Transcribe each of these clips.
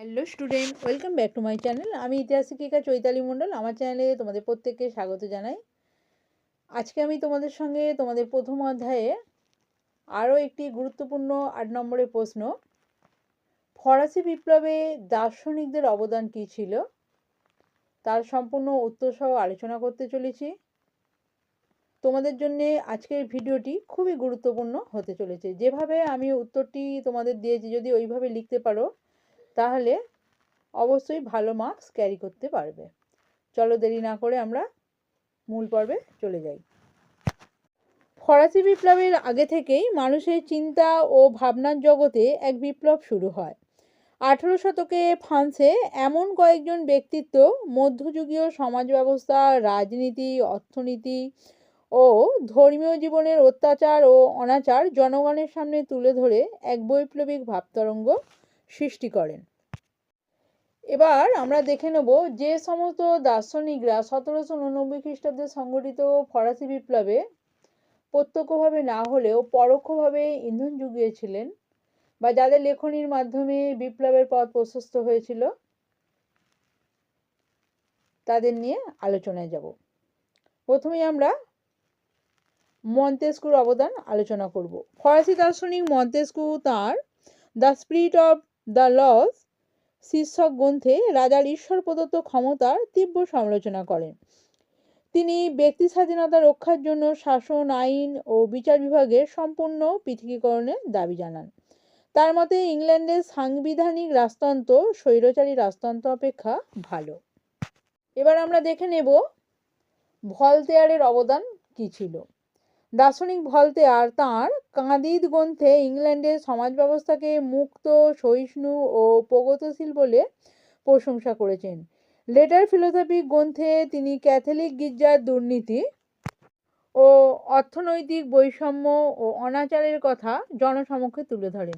Hello student, welcome back to my channel. আমি ইতিহাস শিক্ষিকা চৈতালি মণ্ডল। আমার চ্যানেলে তোমাদের প্রত্যেককে স্বাগত জানাই। আজকে আমি তোমাদের সঙ্গে তোমাদের প্রথম অধ্যায়ে আরও একটি গুরুত্বপূর্ণ ৮ নম্বরের প্রশ্ন, ফরাসি বিপ্লবে দার্শনিকদের অবদান কী ছিল, তার সম্পূর্ণ উত্তর সহ আলোচনা করতে চলেছি। তোমাদের জন্য আজকের ভিডিওটি খুবই গুরুত্বপূর্ণ হতে চলেছে। যেভাবে আমি উত্তরটি তোমাদের দিয়েছি, যদি ওইভাবে লিখতে পারো তাহলে অবশ্যই ভালো মার্কস ক্যারি করতে পারবে। চলো দেরি না করে আমরা মূল পর্বে চলে যাই। ফরাসি বিপ্লবের আগে থেকেই মানুষের চিন্তা ও ভাবনার জগতে এক বিপ্লব শুরু হয়। 18 শতকে ফ্রান্সে এমন কয়েকজন ব্যক্তিত্ব মধ্যযুগীয় সমাজ ব্যবস্থা, রাজনীতি, অর্থনীতি ও ধর্মীয় জীবনের অত্যাচার ও অনাচার জনগণের সামনে তুলে ধরে এক বৈপ্লবিক ভাবতরঙ্গ সৃষ্টি করেন। এবার আমরা দেখে নেব যে সমস্ত দার্শনিকরা 1789 খ্রিস্টাব্দে সংঘটিত ফরাসি বিপ্লবে প্রত্যক্ষভাবে না হলেও পরোক্ষভাবে ইন্ধন জুগিয়েছিলেন বা যাদের লেখনীর মাধ্যমে বিপ্লবের পথ প্রশস্ত হয়েছিল, তাদের নিয়ে আলোচনায় যাব। প্রথমেই আমরা মন্তেস্কুর অবদান আলোচনা করব। ফরাসি দার্শনিক মন্তেস্কু তাঁর the spirit of the laws শীর্ষক গ্রন্থে রাজার ঈশ্বর প্রদত্ত ক্ষমতার তীব্র সমালোচনা করেন। তিনি ব্যক্তি স্বাধীনতা রক্ষার জন্য শাসন, আইন ও বিচার বিভাগের সম্পূর্ণ পৃথকীকরণের দাবি জানান। তার মতে ইংল্যান্ডের সাংবিধানিক রাজতন্ত্র স্বৈরচারী রাজতন্ত্র অপেক্ষা ভালো। এবার আমরা দেখে নেব ভলতেয়ারের অবদান কী ছিল। দার্শনিক ভলতেয়ার তাঁর কাঁদিদ গ্রন্থে ইংল্যান্ডের সমাজ ব্যবস্থাকে মুক্ত, সহিষ্ণু ও প্রগতিশীল বলে প্রশংসা করেছেন। লেটার ফিলোসফি গ্রন্থে তিনি ক্যাথলিক গির্জার দুর্নীতি ও অর্থনৈতিক বৈষম্য ও অনাচারের কথা জনসমক্ষে তুলে ধরেন।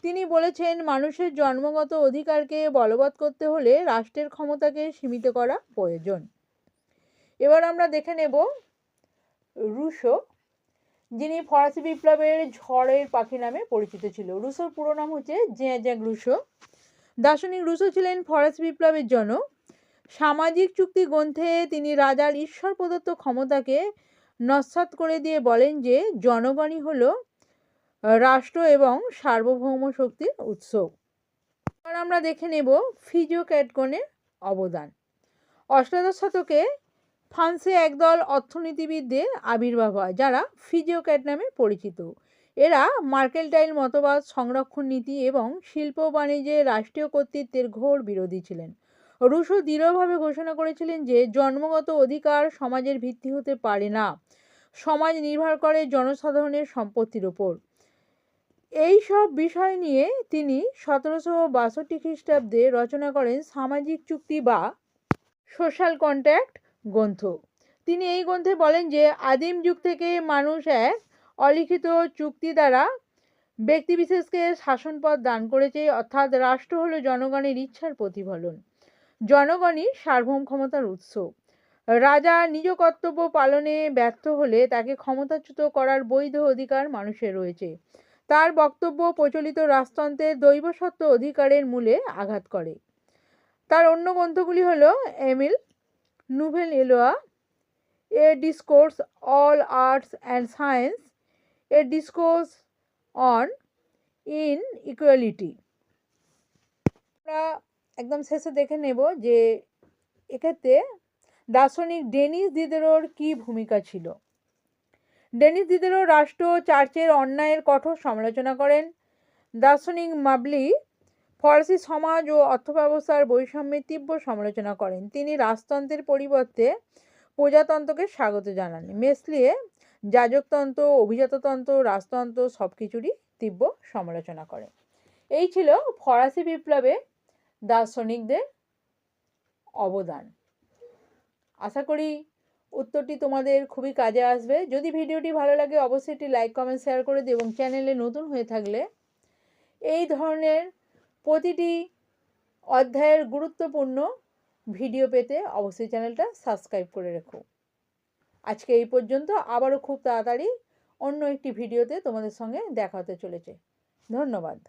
তিনি বলেছেন, মানুষের জন্মগত অধিকারকে বলবৎ করতে হলে রাষ্ট্রের ক্ষমতাকে সীমিত করা প্রয়োজন। এবার আমরা দেখে নেব রুশো, যিনি ফরাসি বিপ্লবের ঝড়ের পাখি নামে পরিচিত ছিল। রুশোর পুরো নাম হচ্ছে জ্যাঁ রুশো। দার্শনিক রুশো ছিলেন ফরাসি বিপ্লবের জনক। সামাজিক চুক্তি গ্রন্থে তিনি রাজার ঈশ্বর প্রদত্ত ক্ষমতাকে নস্যাৎ করে দিয়ে বলেন যে জনগণই হল রাষ্ট্র এবং সার্বভৌম শক্তির উৎস। এবার আমরা দেখে নেব ফিজিওক্র্যাটগণের অবদান। অষ্টাদশ শতকে ফ্রান্সে একদল অর্থনীতিবিদদের আবির্ভাব হয় যারা ফিজিওক্র্যাট নামে পরিচিত। এরা মার্কেন্টাইল মতবাদ, সংরক্ষণ নীতি এবং শিল্প বাণিজ্যে রাষ্ট্রীয় কর্তৃত্বের ঘোর বিরোধী ছিলেন। রুশো দৃঢ়ভাবে ঘোষণা করেছিলেন যে জন্মগত অধিকার সমাজের ভিত্তি হতে পারে না, সমাজ নির্ভর করে জনসাধারণের সম্পত্তির ওপর। এই সব বিষয় নিয়ে তিনি 1762 খ্রিস্টাব্দে রচনা করেন সামাজিক চুক্তি বা সোশ্যাল কন্ট্রাক্ট গ্রন্থ। তিনি এই গ্রন্থে বলেন যে আদিম যুগ থেকে মানুষ এক অলিখিত চুক্তি দ্বারা ব্যক্তিবিশেষকে শাসনপদ দান করেছে, অর্থাৎ রাষ্ট্র হলো জনগণের ইচ্ছার প্রতিফলন, জনগণই সার্বভৌম ক্ষমতার উৎস। রাজা নিজ কর্তব্য পালনে ব্যর্থ হলে তাকে ক্ষমতাচ্যুত করার বৈধ অধিকার মানুষের রয়েছে। তার বক্তব্য প্রচলিত রাজতন্ত্রের দৈবসত্ত্ব অধিকারের মূলে আঘাত করে। তার অন্য গ্রন্থগুলি হল Emile Nouvelle Heloise, a discourse all arts and science, a discourse on inequality. আমরা একদম শেষে দেখে নেব যে এক্ষেত্রে দার্শনিক ডেনিস দিদেরোর কী ভূমিকা ছিল। ডেনিস দিদেরো রাষ্ট্র চার্চের অন্যায়ের কঠোর সমালোচনা করেন। দার্শনিক মাবলি ফরাসি সমাজ ও অর্থব্যবস্থার বৈষম্যের তীব্র সমালোচনা করেন। তিনি রাজতন্ত্রের পরিবর্তে প্রজাতন্ত্রকে স্বাগত জানান। মেসলিয়ে যাজকতন্ত্র, অভিজাততন্ত্র, রাজতন্ত্র সব কিছুরই তীব্র সমালোচনা করেন। এই ছিল ফরাসি বিপ্লবে দার্শনিকদের অবদান। আশা করি উত্তরটি তোমাদের খুবই কাজে আসবে। যদি ভিডিওটি ভালো লাগে অবশ্যই একটি লাইক, কমেন্ট, শেয়ার করে দিও এবং চ্যানেলে নতুন হয়ে থাকলে এই ধরনের প্রতিটি অধ্যায়ের গুরুত্বপূর্ণ ভিডিও পেতে অবশ্যই চ্যানেলটা সাবস্ক্রাইব করে রেখো। আজকে এই পর্যন্ত। আবারও খুব তাড়াতাড়ি অন্য একটি ভিডিওতে তোমাদের সঙ্গে দেখা হতে চলেছে। ধন্যবাদ।